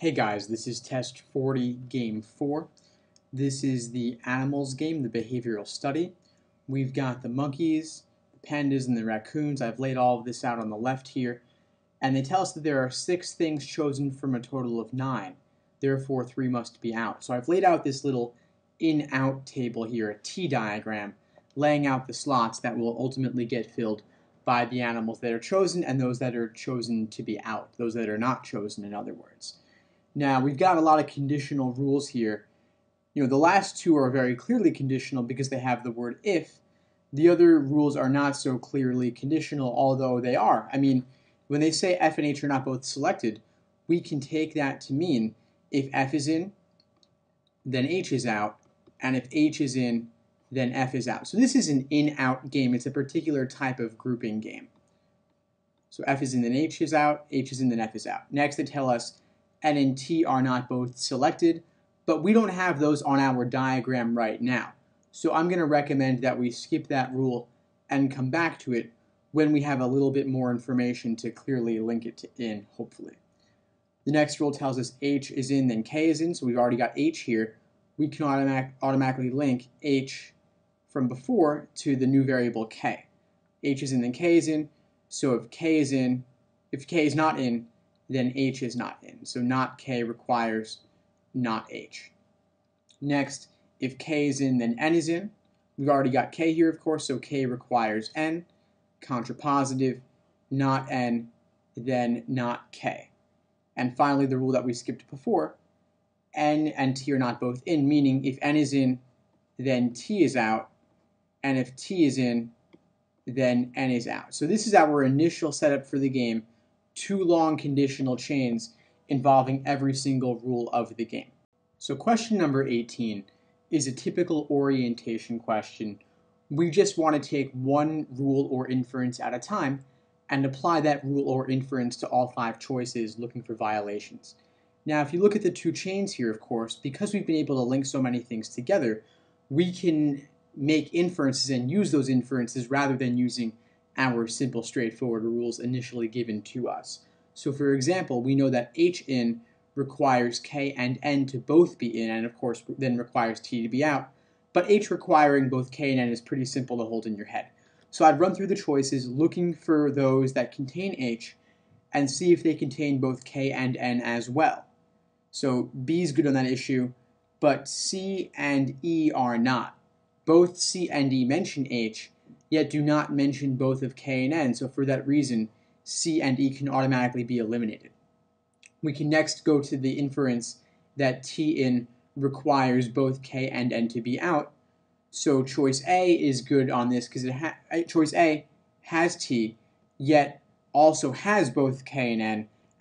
Hey guys, this is test 40, game 4. This is the animals game, the behavioral study. We've got the monkeys, the pandas, and the raccoons. I've laid all of this out on the left here. And they tell us that there are 6 things chosen from a total of 9. Therefore, 3 must be out. So I've laid out this little in-out table here, a T diagram, laying out the slots that will ultimately get filled by the animals that are chosen and those that are chosen to be out, those that are not chosen, in other words. Now, we've got a lot of conditional rules here. The last two are very clearly conditional because they have the word if. The other rules are not so clearly conditional, although they are. I mean, when they say F and H are not both selected, we can take that to mean if F is in, then H is out, and if H is in, then F is out. So this is an in-out game. It's a particular type of grouping game. So F is in, then H is out, H is in, then F is out. Next, they tell us N and T are not both selected, but we don't have those on our diagram right now. So I'm going to recommend that we skip that rule and come back to it when we have a little bit more information to clearly link it to in, hopefully. The next rule tells us H is in, then K is in, so we've already got H here. We can automatically link H from before to the new variable K. H is in, then K is in, so if K is not in, then H is not in. So not K requires not H. Next, if K is in, then N is in. We've already got K here, of course, so K requires N. Contrapositive, not N, then not K. And finally, the rule that we skipped before, N and T are not both in, meaning if N is in, then T is out, and if T is in, then N is out. So this is our initial setup for the game. 2 long conditional chains involving every single rule of the game. So question number 18 is a typical orientation question. We just want to take one rule or inference at a time and apply that rule or inference to all 5 choices looking for violations. Now, if you look at the 2 chains here, of course, because we've been able to link so many things together, we can make inferences and use those inferences rather than using our simple, straightforward rules initially given to us. So for example, we know that H in requires K and N to both be in, and of course then requires T to be out, but H requiring both K and N is pretty simple to hold in your head. So I'd run through the choices looking for those that contain H and see if they contain both K and N as well. So B is good on that issue, but C and E are not. Both C and E mention H, yet do not mention both of K and N, so for that reason, C and E can automatically be eliminated. We can next go to the inference that T in requires both K and N to be out, so choice A is good on this because choice A has T, yet also has both K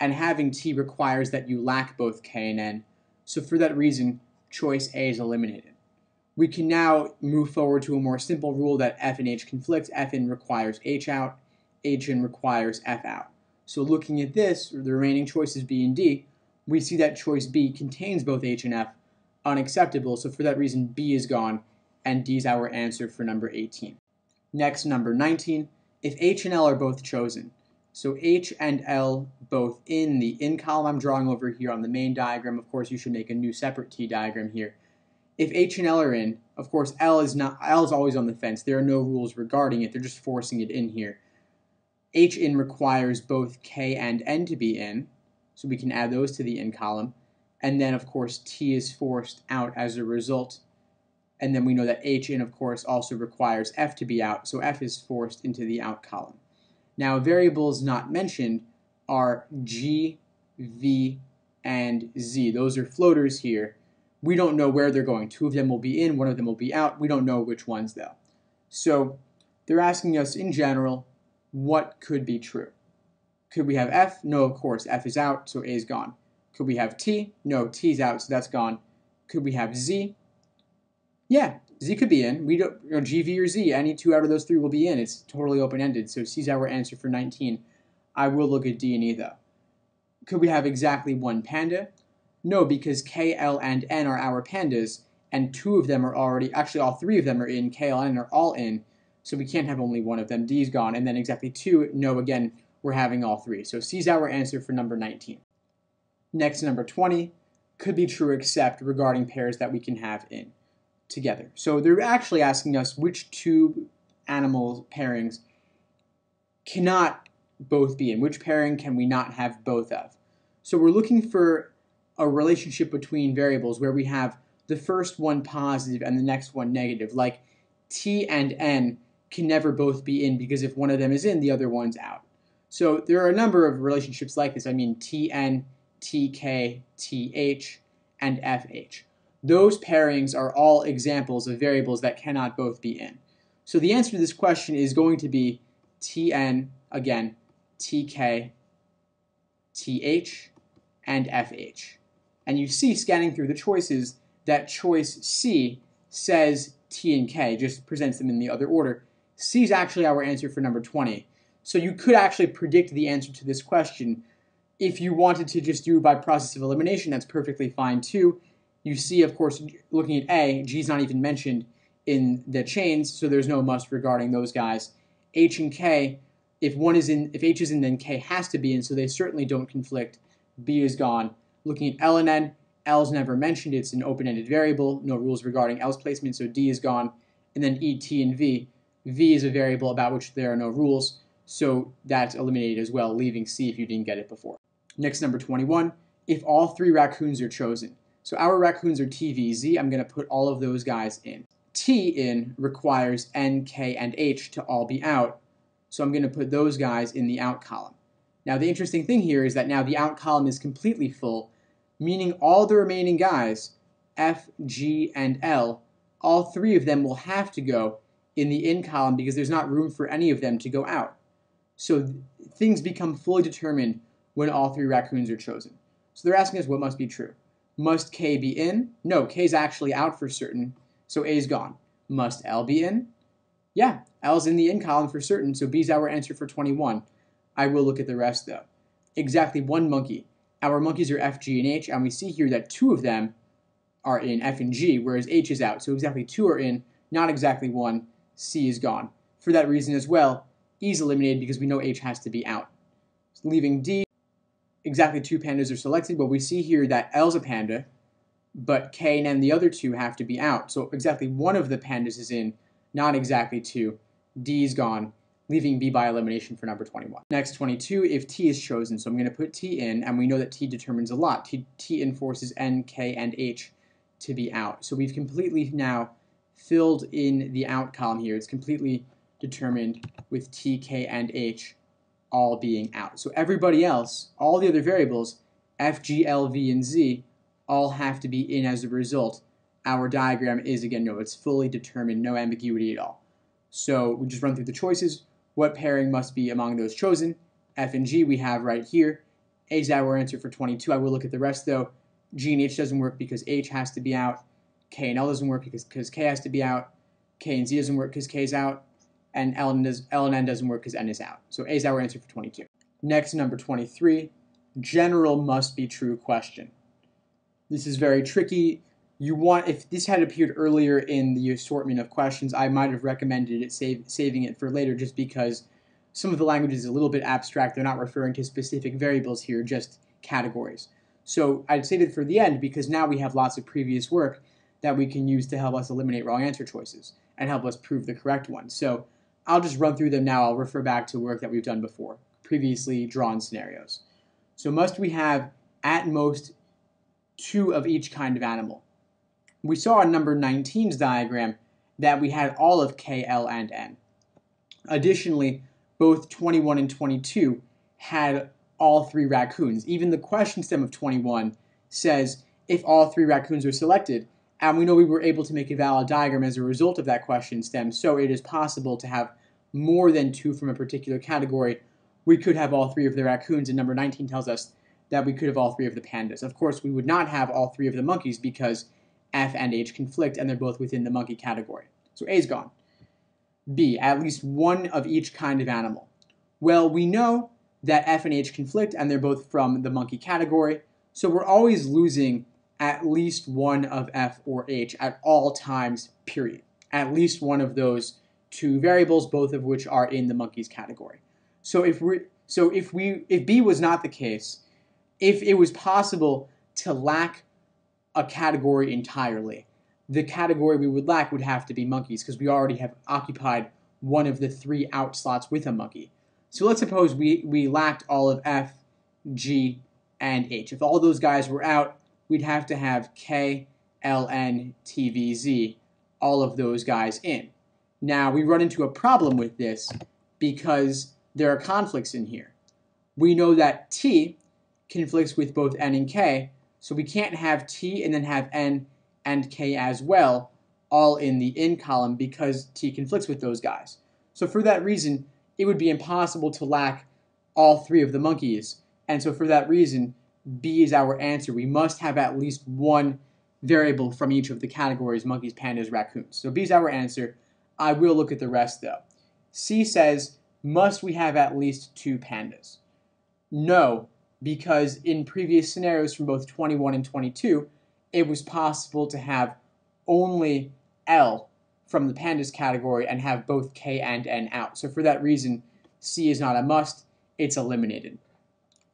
and having T requires that you lack both K and N, so for that reason, choice A is eliminated. We can now move forward to a more simple rule that F and H conflict. F in requires H out, H in requires F out. So looking at this, the remaining choices B and D, we see that choice B contains both H and F, unacceptable, so for that reason B is gone, and D is our answer for number 18. Next, number 19, if H and L are both chosen. So H and L both in the in column I'm drawing over here on the main diagram. Of course, you should make a new separate T diagram here. If H and L are in, of course, L is always on the fence. There are no rules regarding it. They're just forcing it in here. H in requires both K and N to be in, so we can add those to the in column. And then, of course, T is forced out as a result. And then we know that H in, of course, also requires F to be out, so F is forced into the out column. Now, variables not mentioned are G, V, and Z. Those are floaters here. We don't know where they're going. 2 of them will be in, 1 of them will be out. We don't know which ones, though. So they're asking us, in general, what could be true? Could we have F? No, of course. F is out, so A is gone. Could we have T? No, T is out, so that's gone. Could we have Z? Yeah, Z could be in. We don't, G, V, or Z. Any 2 out of those 3 will be in. It's totally open-ended, so C is our answer for 19. I will look at D and E, though. Could we have exactly 1 panda? No, because K, L, and N are our pandas, and 2 of them are already, actually all 3 of them are in, K, L, and N are all in, so we can't have only 1 of them. D's gone, and then exactly 2, no, again, we're having all 3. So C's our answer for number 19. Next, number 20 could be true except regarding pairs that we can have in together. So they're actually asking us which two animal pairings cannot both be in. Which pairing can we not have both of? So we're looking for a relationship between variables where we have the first one positive and the next one negative, like t and n can never both be in because if one of them is in, the other one's out. So there are a number of relationships like this. I mean tn, tk, th, and fh. Those pairings are all examples of variables that cannot both be in. So the answer to this question is going to be tn, again, tk, th, and fh. And you see, scanning through the choices, that choice C says T and K, just presents them in the other order. C is actually our answer for number 20. So you could actually predict the answer to this question. If you wanted to just do by process of elimination, that's perfectly fine too. You see, of course, looking at A, G is not even mentioned in the chains, so there's no must regarding those guys. H and K, if H is in, then K has to be in, so they certainly don't conflict. B is gone. Looking at L and N, L's never mentioned. It's an open-ended variable. No rules regarding L's placement, so D is gone. And then E, T, and V. V is a variable about which there are no rules, so that's eliminated as well, leaving C if you didn't get it before. Next, number 21, if all three raccoons are chosen. So our raccoons are T, V, Z. I'm going to put all of those guys in. T in requires N, K, and H to all be out, so I'm going to put those guys in the out column. Now the interesting thing here is that now the out column is completely full, meaning all the remaining guys, F, G, and L, all three of them will have to go in the in column because there's not room for any of them to go out. So things become fully determined when all three raccoons are chosen. So they're asking us what must be true. Must K be in? No, K is actually out for certain, so A is gone. Must L be in? Yeah, L's in the in column for certain, so B is our answer for 21. I will look at the rest though. Exactly one monkey. Our monkeys are F, G, and H, and we see here that two of them are in F and G, whereas H is out. So exactly two are in, not exactly one. C is gone. For that reason as well, E is eliminated because we know H has to be out. Leaving D, exactly two pandas are selected, but we see here that L's a panda, but K and N, the other two, have to be out. So exactly one of the pandas is in, not exactly two. D is gone, leaving B by elimination for number 21. Next, 22, if T is chosen. So I'm going to put T in, and we know that T determines a lot. T enforces N, K, and H to be out. So we've completely now filled in the out column here. It's completely determined with T, K, and H all being out. So everybody else, all the other variables, F, G, L, V, and Z, all have to be in as a result. Our diagram is, again, no, it's fully determined, no ambiguity at all. So we just run through the choices. What pairing must be among those chosen? F and G we have right here. A is our answer for 22. I will look at the rest though. G and H doesn't work because H has to be out. K and L doesn't work because K has to be out. K and Z doesn't work because K is out. And L and N doesn't work because N is out. So A is our answer for 22. Next, number 23, general must be true question. This is very tricky. If this had appeared earlier in the assortment of questions, I might have recommended it saving it for later just because some of the language is a little bit abstract. They're not referring to specific variables here, just categories. So I'd save it for the end because now we have lots of previous work that we can use to help us eliminate wrong answer choices and help us prove the correct one. So I'll just run through them now. I'll refer back to work that we've done before, previously drawn scenarios. So must we have at most two of each kind of animal? We saw in number 19's diagram that we had all of K, L, and N. Additionally, both 21 and 22 had all three raccoons. Even the question stem of 21 says if all three raccoons are selected, and we know we were able to make a valid diagram as a result of that question stem, so it is possible to have more than two from a particular category. We could have all three of the raccoons, and number 19 tells us that we could have all three of the pandas. Of course, we would not have all three of the monkeys because F and H conflict, and they're both within the monkey category. So A is gone. B, at least one of each kind of animal. Well, we know that F and H conflict, and they're both from the monkey category, so we're always losing at least one of F or H at all times, period. At least one of those two variables, both of which are in the monkeys category. So if B was not the case, if it was possible to lack a category entirely, the category we would lack would have to be monkeys, because we already have occupied one of the 3 out slots with a monkey. So let's suppose we lacked all of F, G, and H. If all those guys were out, we'd have to have K, L, N, T, V, Z, all of those guys in. Now, we run into a problem with this because there are conflicts in here. We know that T conflicts with both N and K, so we can't have T and then have N and K as well, all in the in column, because T conflicts with those guys. So for that reason, it would be impossible to lack all 3 of the monkeys. And so for that reason, B is our answer. We must have at least one variable from each of the categories: monkeys, pandas, raccoons. So B is our answer. I will look at the rest though. C says, must we have at least 2 pandas? No, because in previous scenarios from both 21 and 22, it was possible to have only L from the pandas category and have both K and N out. So for that reason, C is not a must, it's eliminated.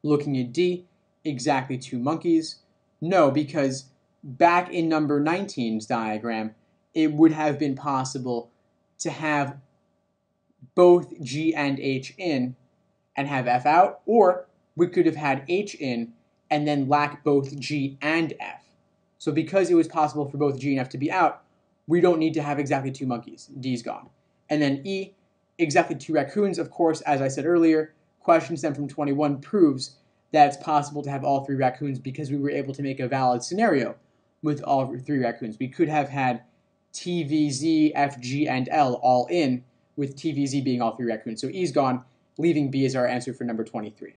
Looking at D, exactly 2 monkeys. No, because back in number 19's diagram, it would have been possible to have both G and H in and have F out, or we could have had H in and then lack both G and F. So because it was possible for both G and F to be out, we don't need to have exactly 2 monkeys. D's gone. And then E, exactly 2 raccoons. Of course, as I said earlier, question stem from 21 proves that it's possible to have all 3 raccoons because we were able to make a valid scenario with all 3 raccoons. We could have had T, V, Z, F, G, and L all in, with T, V, Z being all 3 raccoons. So E's gone, leaving B as our answer for number 23.